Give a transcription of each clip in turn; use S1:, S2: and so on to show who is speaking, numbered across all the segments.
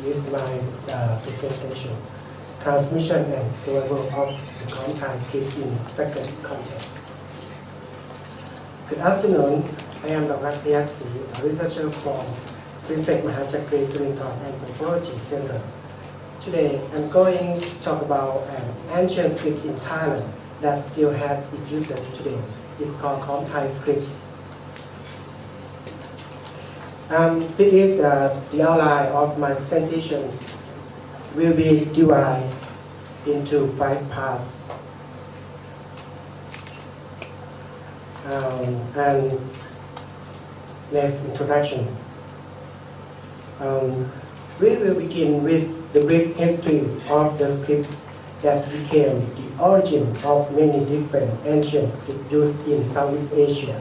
S1: is my presentation, transmission and survival of the Khom-thai Script in second context. Good afternoon. I am Dr. Yaksi, a researcher from Princess Mahachakri Sirinthorn Anthropology Center. Today, I'm going to talk about an ancient script in Thailand that still has its uses today. It's called Khom-thai Script. This is the outline of my presentation. Will be divided into 5 parts. And next introduction. We will begin with the brief history of the script that became the origin of many different ancient scripts used in Southeast Asia.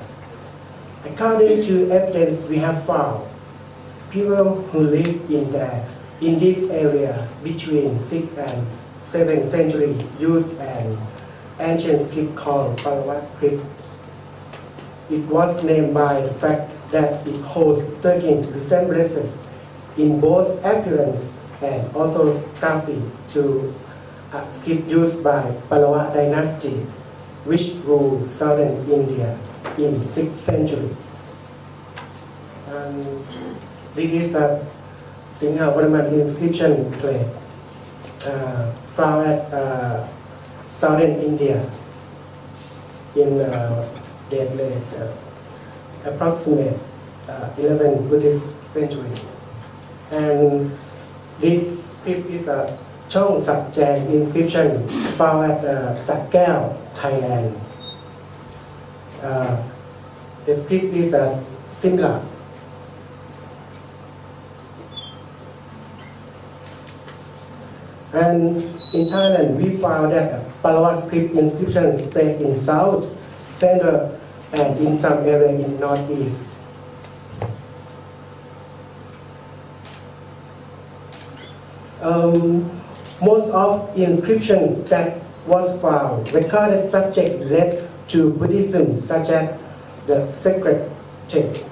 S1: According to evidence we have found, people who lived in this area between 6th and 7th century used an ancient script called Pallava script. It was named by the fact that it holds striking resemblances in both appearance and orthography to a script used by Pallava dynasty, which ruled southern India in 6th century. This is a Singha-Varman inscription plate found at southern India in date late approximate 11th Buddhist century. And this script is a Chong Sakjang inscription found at Sakkaew, Thailand. The script is similar. And in Thailand, we found that Pallava script inscriptions spread in south, center, and in some area in northeast. Most of inscriptions that was found recorded subject related to Buddhism, such as the sacred text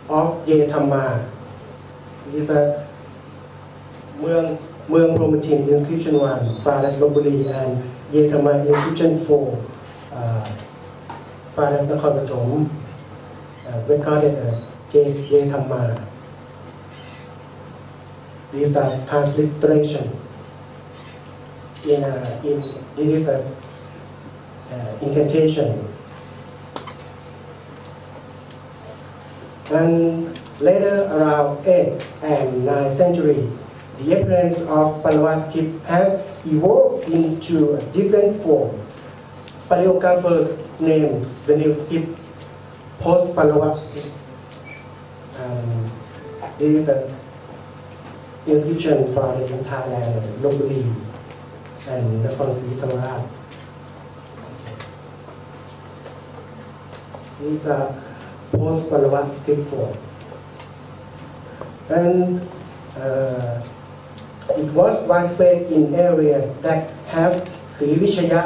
S1: of Yetama. This is a เมืองพรหมทิน inscription 1 found at Lopburi and Yetama inscription 4 found at นครปฐม recorded at Yetama. These are transliteration. This is a incantation. And later, around 8th and 9th century, the appearance of Pallava script has evolved into a different form. Paleographers named the new script post-Pallava script. This is an inscription found in Thailand, Lopburi, and Nakhon Sri Thammarat. These are post-Pallava script form. And it was widespread in areas that have Sri Vishaya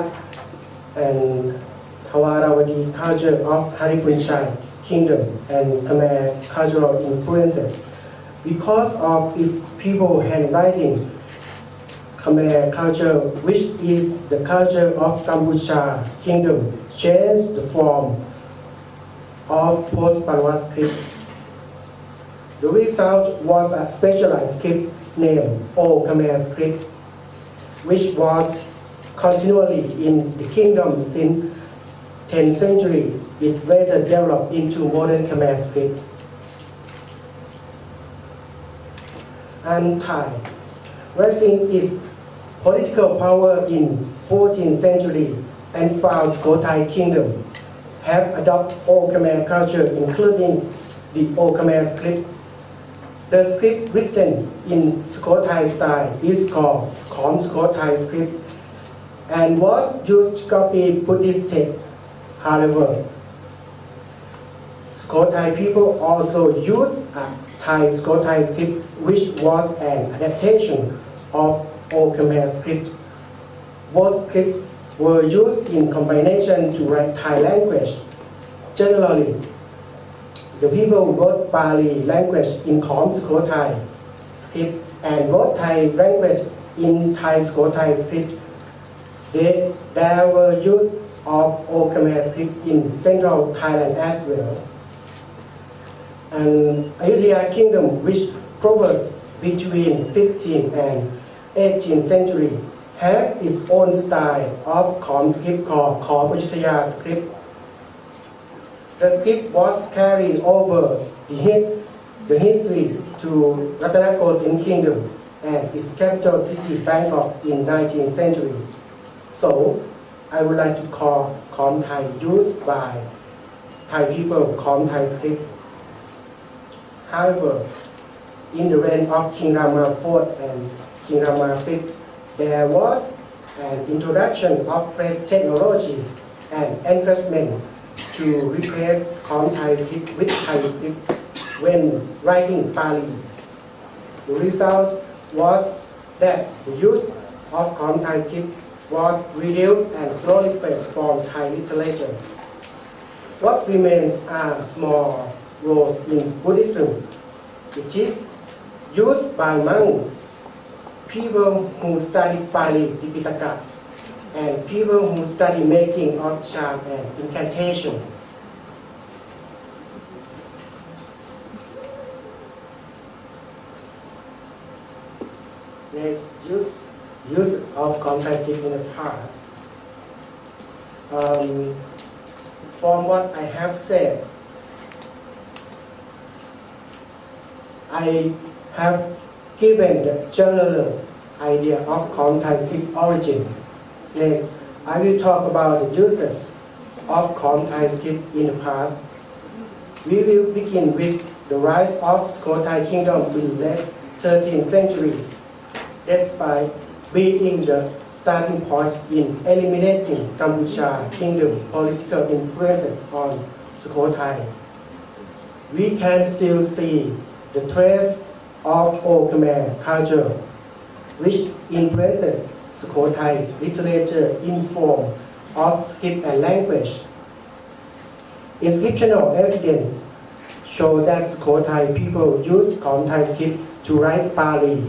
S1: and Thawaravadi culture of Haripunchai kingdom and Khmer cultural influences. Because of its people handwriting, Khmer culture, which is the culture of Kampucha kingdom, changed the form of post-Pallava script. The result was a specialized script named Old Khmer script, which was continually in the kingdom since 10th century. It later developed into modern Khmer script. And Thai, raising its political power in 14th century and found Khom-thai kingdom, have adopted Old Khmer culture, including the Old Khmer script. The script written in Sukhothai style is called Khom-thai Script and was used to copy Buddhist text. However, Sukhothai people also used a Thai Sukhothai script, which was an adaptation of Old Khmer script. Both scripts were used in combination to write Thai language. Generally, the people wrote Pali language in Khom-thai script and both Thai language in Thai Khom-thai Script. There were use of Old Khmer script in central Thailand as well. And Ayutthaya Kingdom, which covers between 15th and 18th century, has its own style of Khom script called Khom-thai Script. The script was carried over the history to Ratanakosin Kingdom and its capital city Bangkok in 19th century. So, I would like to call Khom-thai used by Thai people Khom-thai Script. However, in the reign of King Rama IV and King Rama V, there was an introduction of press technologies and encouragement to replace Khom-thai Script with Thai Script when writing Pali. The result was that the use of Khom-thai Script was reduced and slowly faded from Thai literature. What remains are small roles in Buddhism, which is used by monks, people who study Pali Tipitaka, and people who study making of charm and incantation. Next, use of Khom-thai Script in the past. From what I have said, I have given the general idea of Khom-thai Script origin. Next, I will talk about the uses of Khom-thai Script in the past. We will begin with the rise of Khom-thai Kingdom in late 13th century, despite being the starting point in eliminating Kampuchea Kingdom political influences on Sukhothai. We can still see the trace of Old Khmer culture, which influences Sukhothai literature in form of script and language. Inscriptional evidence show that Sukhothai people used Khom-thai script to write Pali,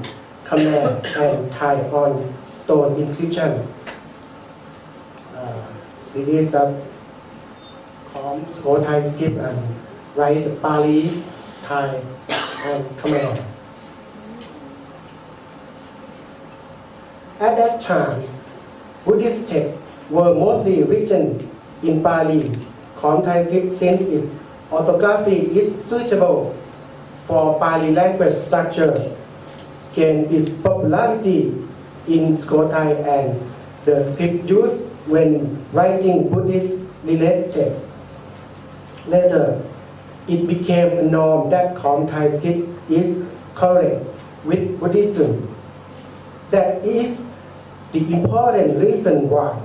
S1: Khmer, and Thai on stone inscription. It is a Sukhothai script and write Pali, Thai, and Khmer. At that time, Buddhist texts were mostly written in Pali. Khom-thai script, since its orthography is suitable for Pali language structure, gained its popularity in Sukhothai and the script used when writing Buddhist related texts. Later, it became a norm that Khom-thai script is correct with Buddhism. That is the important reason why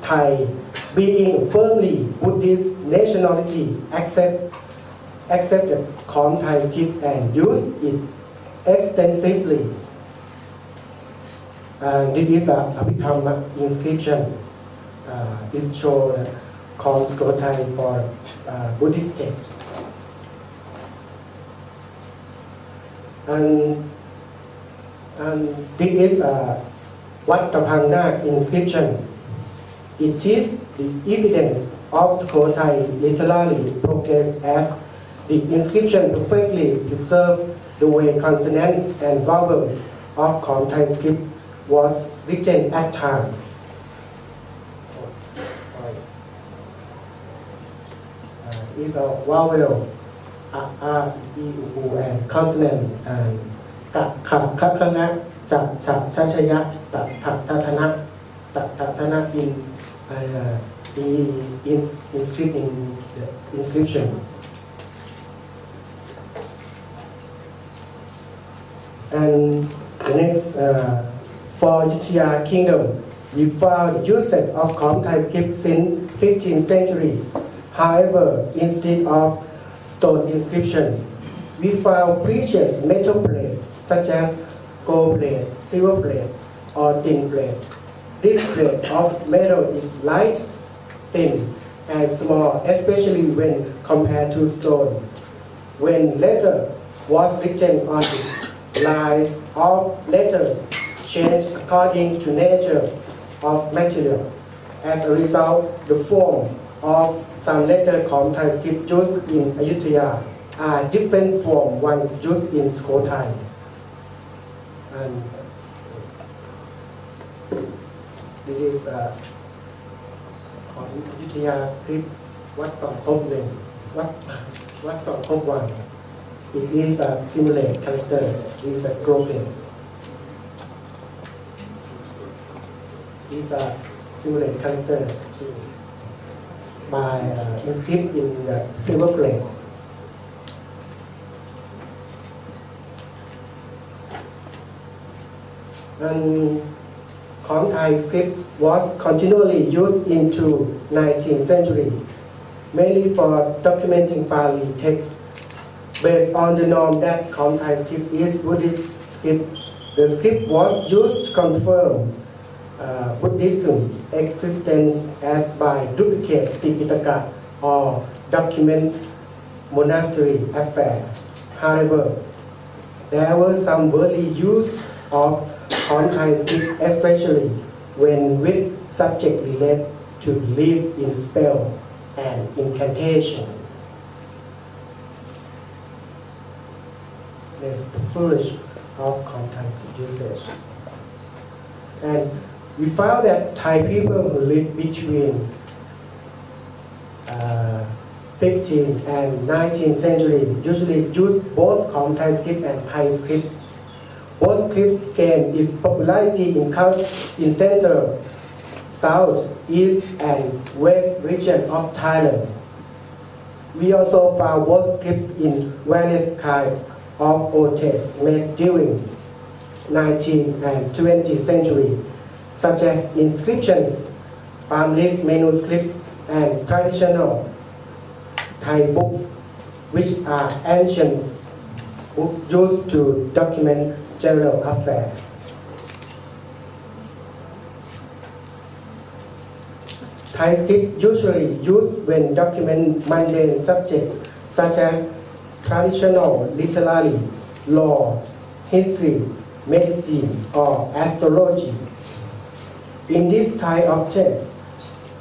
S1: Thai, being firmly Buddhist nationality, accepted Khom-thai script and used it extensively. This is a Abhidhamma inscription. It shows Khom Sukhothai for Buddhist text. And this is Wat Tapangnak inscription. It is the evidence of Sukhothai literary progress, as the inscription perfectly preserved the way consonants and vowels of Khom-thai script was written at time. Is a vowel, a, e, u, and consonant, and ka, kha, kha, khana, cha, cha, cha, chaya, ta, ta, ta, thana, ta, ta, thana in the inscription. And the next, for Ayutthaya Kingdom, we found uses of Khom-thai script since 15th century. However, instead of stone inscription, we found precious metal plates such as gold plate, silver plate, or tin plate. This plate of metal is light, thin, and small, especially when compared to stone. When letter was written on it, lines of letters change according to nature of material. As a result, the form of some letters Khom-thai script used in Ayutthaya are different from ones used in Khom-thai. And this is ของอยุธยาสคริปต์วัดสองคบหนึ่งวัดสองคบวัน It is a simulate character. It is a grouping. It is a simulate character by inscript in the silver plate. And Khom-thai script was continually used into 19th century, mainly for documenting Pali text. Based on the norm that Khom-thai script is Buddhist script, the script was used to confirm Buddhism existence as by duplicate Tipitaka or document monastery affair. However, there were some worldly use of Khom-thai script, especially when with subject related to belief in spell and incantation. There's the flourish of Khom-thai script usage. And we found that Thai people who live between 15th and 19th century usually use both Khom-thai script and Thai script. Both scripts gained its popularity in Central, South, East, and West region of Thailand. We also found both scripts in various kinds of old texts made during 19th and 20th century, such as inscriptions, palm leaf manuscripts, and traditional Thai books, which are ancient books used to document general affairs. Thai script usually used when documenting mundane subjects such as traditional literary, law, history, medicine, or astrology. In this type of text,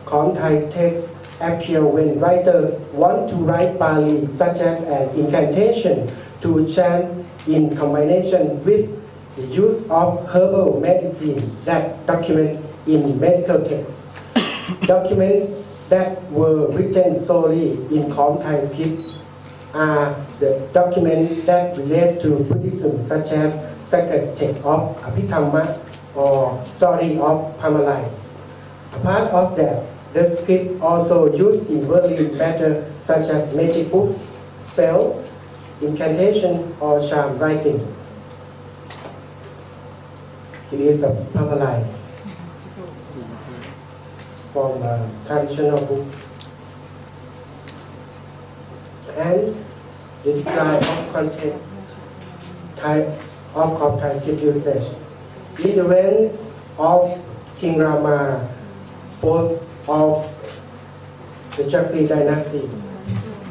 S1: Khom-thai texts appear when writers want to write Pali such as an incantation to chant in combination with the use of herbal medicine that document in medical texts. Documents that were written solely in Khom-thai script are the documents that relate to Buddhism, such as sacred text of Abhidhamma or story of Phamalai. Apart of that, the script also used in worldly matter such as magic books, spell, incantation, or charm writing. It is a Phamalai from traditional books. And the decline of content of Khom-thai script usage. In the reign of King Rama IV of the Chakri dynasty,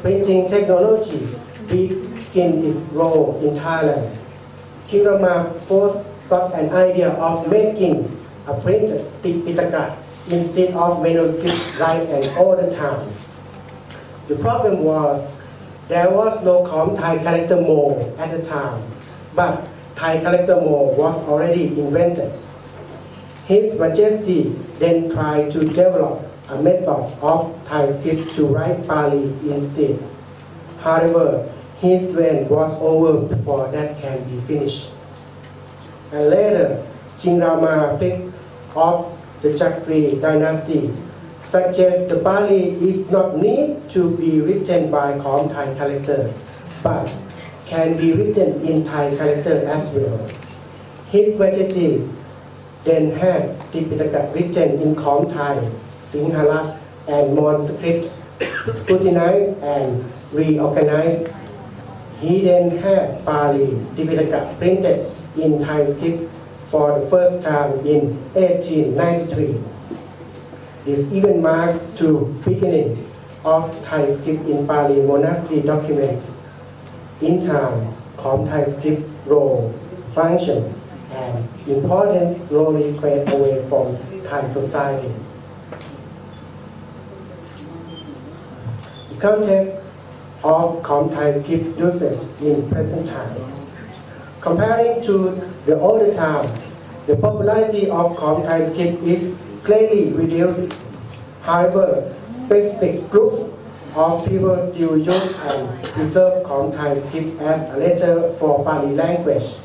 S1: printing technology began its role in Thailand. King Rama IV got an idea of making a printed Tipitaka instead of manuscript right and all the time. The problem was there was no Khom-thai character mold at the time, but Thai character mold was already invented. His Majesty then tried to develop a method of Thai script to write Pali instead. However, his reign was over before that can be finished. And later, King Rama V of the Chakri dynasty suggests the Pali is not need to be written by Khom-thai character, but can be written in Thai character as well. His Majesty then had Tipitaka written in Khom-thai, Sinhala, and Mon script, scrutinized and reorganized. He then had Pali Tipitaka printed in Thai script for the first time in 1893. This event marks the beginning of Thai script in Pali monastery document. In time, Khom-thai script role function and importance slowly fade away from Thai society. The context of Khom-thai Script usage in present time. Comparing to the older time, the popularity of Khom-thai Script is clearly reduced. However, specific groups of people still use and preserve Khom-thai Script as a letter for Pali language.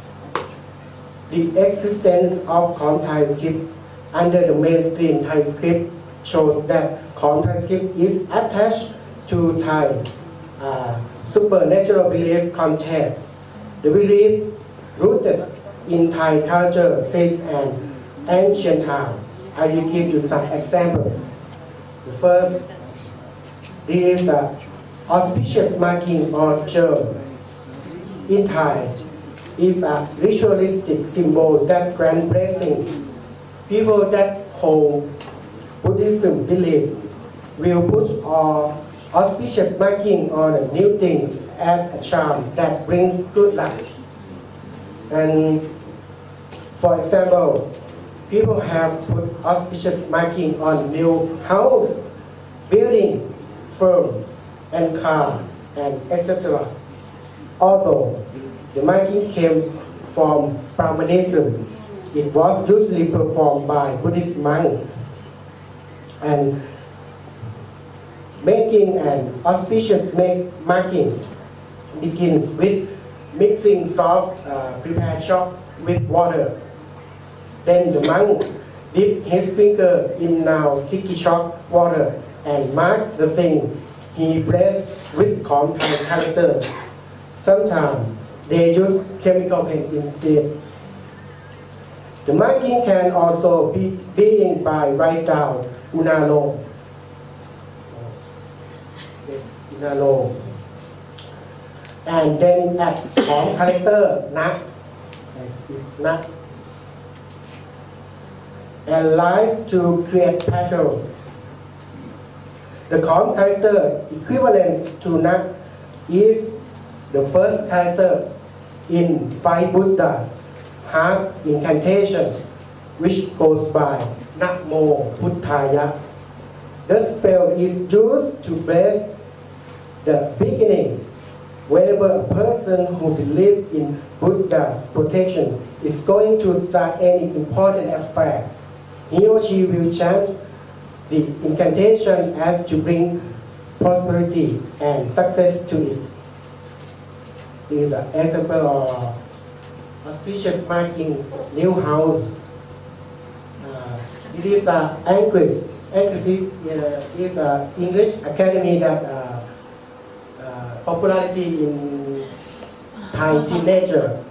S1: The existence of Khom-thai Script under the mainstream Thai script shows that Khom-thai Script is attached to Thai supernatural belief context. The belief rooted in Thai culture since an ancient time. I will give you some examples. The first, there is a auspicious marking or germ. In Thai, is a ritualistic symbol that grants blessing. People that hold Buddhism belief will put auspicious marking on new things as a charm that brings good luck. And for example, people have put auspicious marking on new house, building, firm, and car, and etc. Although the marking came from Brahmanism, it was usually performed by Buddhist monks. And making an auspicious marking begins with mixing soft prepared chalk with water. Then the monk dipped his finger in now sticky chalk water and marked the thing he blessed with Khom-thai characters. Sometimes they use chemical paint instead. The marking can also be being by write down unalo. Unalo. And then add Khom character nak. Is nak. And lines to create pattern. The Khom character equivalent to nak is the first character in 5 Buddhas half incantation, which goes by Namo Buddhaya. The spell is used to bless the beginning. Whenever a person who believes in Buddha's protection is going to start any important affair, he or she will chant the incantation as to bring prosperity and success to it. This is an example of auspicious marking new house. It is English Academy that popularity in Thai teenager.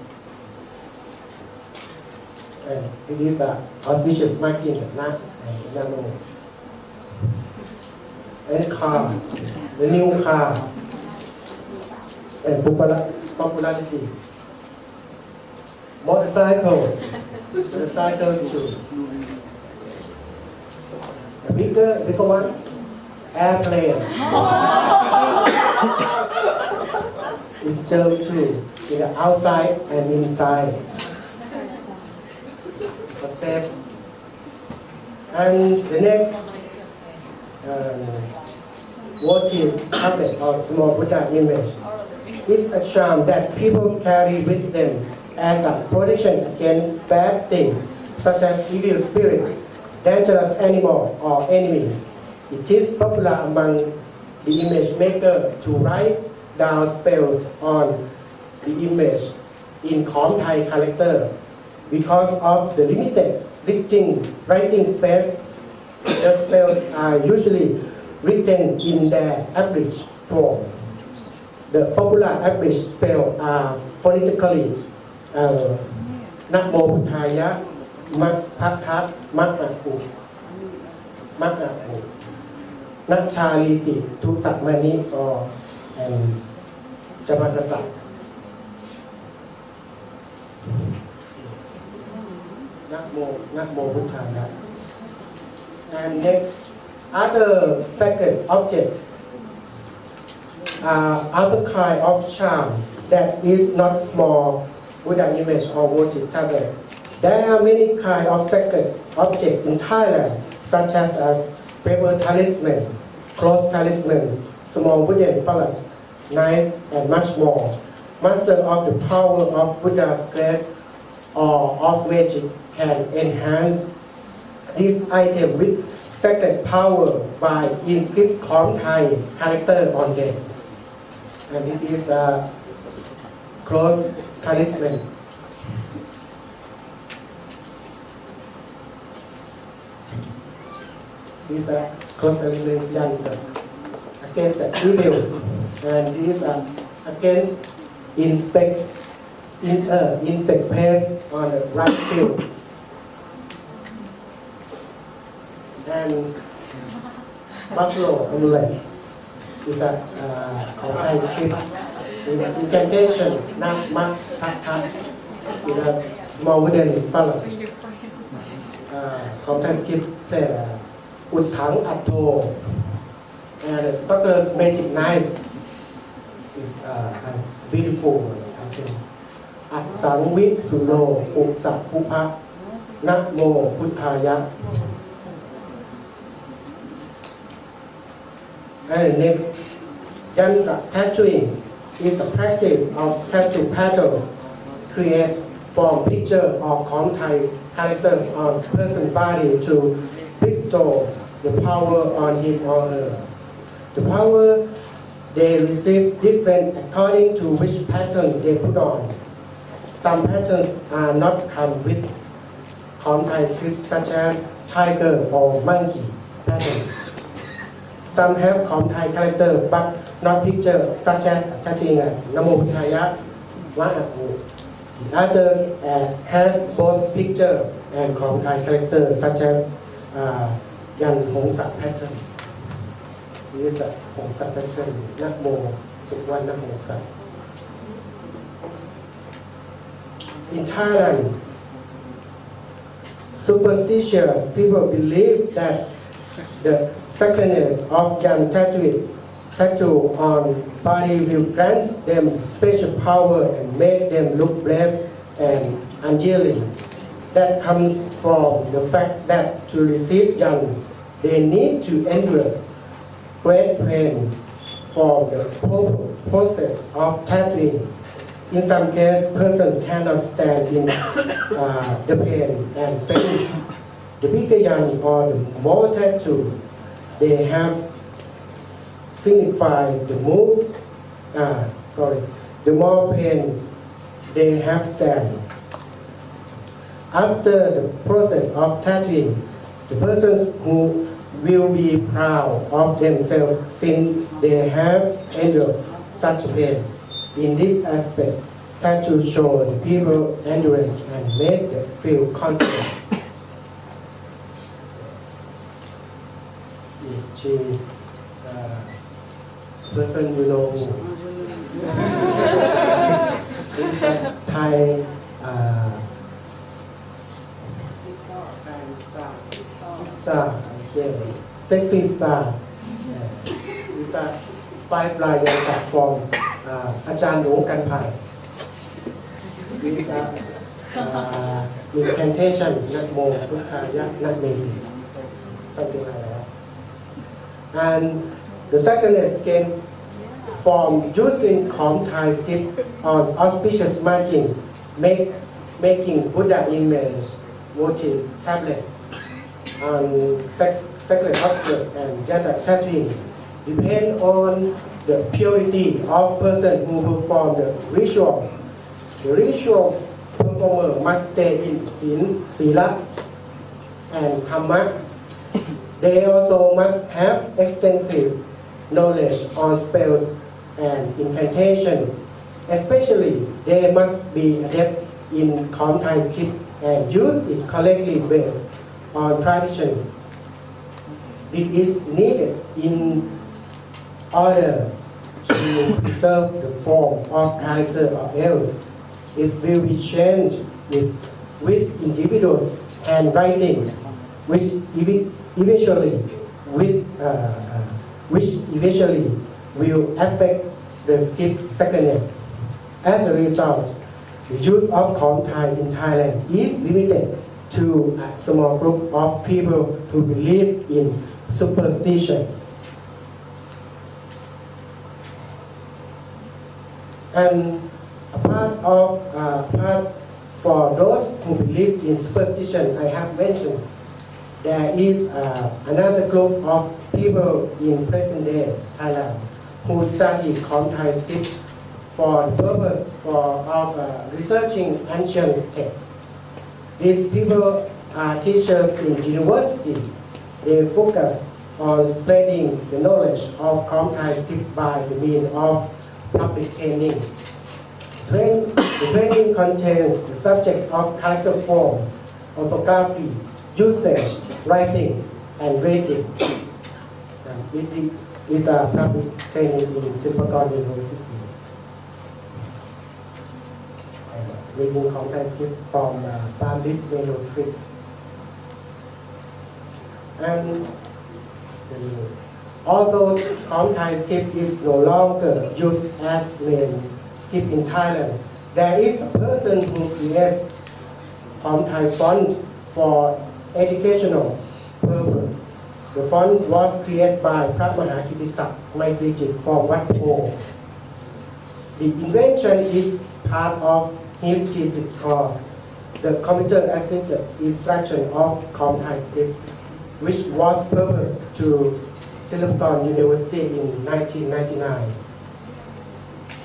S1: And it is auspicious marking not nano. And car, the new car, and popularity. Motorcycle too. The bigger one, airplane. It's just too, in the outside and inside. For safe. And the next votive tablet or small Buddha image is a charm that people carry with them as a protection against bad things, such as evil spirit, dangerous animal, or enemy. It is popular among the image maker to write down spells on the image in Khom-thai character. Because of the limited writing space, the spells are usually written in their abridged form. The popular abridged spells are phonetically Namo Buddhaya, Mak-Pat-Tat, Mak-Aku, Mak-Aku, Natchaliti, Tusatmani, and Jamakasa. Namo Buddhaya. And next, other factors, objects, other kind of charm that is not small Buddha image or votive tablet. There are many kinds of sacred objects in Thailand, such as paper talisman, cloth talisman, small wooden palace, knife, and much more. Master of the power of Buddha's grace or of magic can enhance this item with sacred power by inscript Khom-thai character on them. And it is a close talisman. These are close talisman done against the evil, and these are against insect pest on the right field. And buffalo amulet is a Khom-thai Script with incantation, not much tat with a small wooden palace. Khom-thai Script said, Uthang Atto, and the sucker's magic knife is beautiful, I think. At Sang Vit Suno, Uksa Pupa, Namo Puthaya. And next, Yantra tattooing is a practice of tattoo pattern create from picture or Khom-thai characters on person's body to bestow the power on him or her. The power they receive different according to which pattern they put on. Some patterns are not come with Khom-thai Script such as tiger or monkey patterns. Some have Khom-thai character but not picture such as tattooing Namo Buddhaya, Va'aku. The others have both picture and Khom-thai character such as Yan Hong Sak pattern. This is a Hong Sak pattern, Namo Tukwan Namo Sak. In Thailand, superstitious people believe that the sacredness of Yan tattoo on body will grant them special power and make them look brave and unyielding. That comes from the fact that to receive Yan, they need to endure great pain for the whole process of tattooing. In some cases, person cannot stand in the pain and faint. The bigger Yan or the more tattoo they have signified the more pain they have stand. After the process of tattooing, the persons who will be proud of themselves since they have endured such pain. In this aspect, tattoo show the people endurance and make them feel confident. She person you know Thai star, yes, sexy star. These are 5 lines from อาจารย์หลวงกันภัย These are incantation นักโมพุทธายะนักเมธี something like that. And the secondness came from using Khom-thai Script on auspicious marking, making Buddha image, votive tablet, on sacred object and tattooing depend on the purity of person who perform the ritual. The ritual performer must stay in Sila and Dhamma. They also must have extensive knowledge on spells and incantations. Especially, they must be adept in Khom-thai Script and use it correctly based on tradition. It is needed in order to preserve the form of character or else it will be changed with individuals' handwriting, which eventually will affect the script sacredness. As a result, The use of Khom-thai in Thailand is limited to a small group of people who believe in superstition. And part for those who believe in superstition, I have mentioned there is another group of people in present-day Thailand who study Khom-thai Script for the purpose of researching ancient texts. These people are teachers in university. They focus on spreading the knowledge of Khom-thai Script by the means of public training. The training contains the subjects of character form, orthography, usage, writing, and reading. It is a public training in Silpakorn University. Reading Khom-thai Script from Bandit manuscript. And although Khom-thai Script is no longer used as main script in Thailand, there is a person who creates Khom-thai font for educational purpose. The font was created by พระมหากิติศักดิ์ไมตรีจิต from วัดโพ The invention is part of his thesis called The Computer-Assisted Instruction of Khom-thai Script, which was proposed to Silpakorn University in 1999.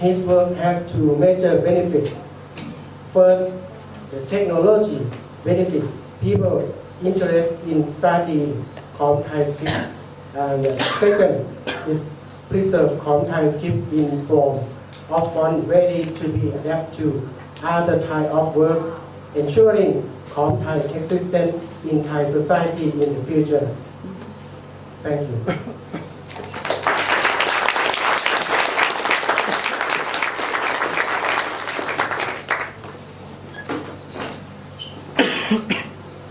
S1: His work has two major benefits. First, the technology benefits people interested in studying Khom-thai Script. And second is preserve Khom-thai Script in form of font ready to be adapted to other type of work, ensuring Khom-thai existence in Thai society in the future. Thank you.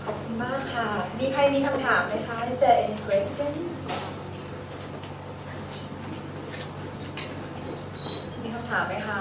S2: ขอบคุณมากค่ะ มีใครมีคำถามไหมคะ Is there any question มีคำถามไหมคะ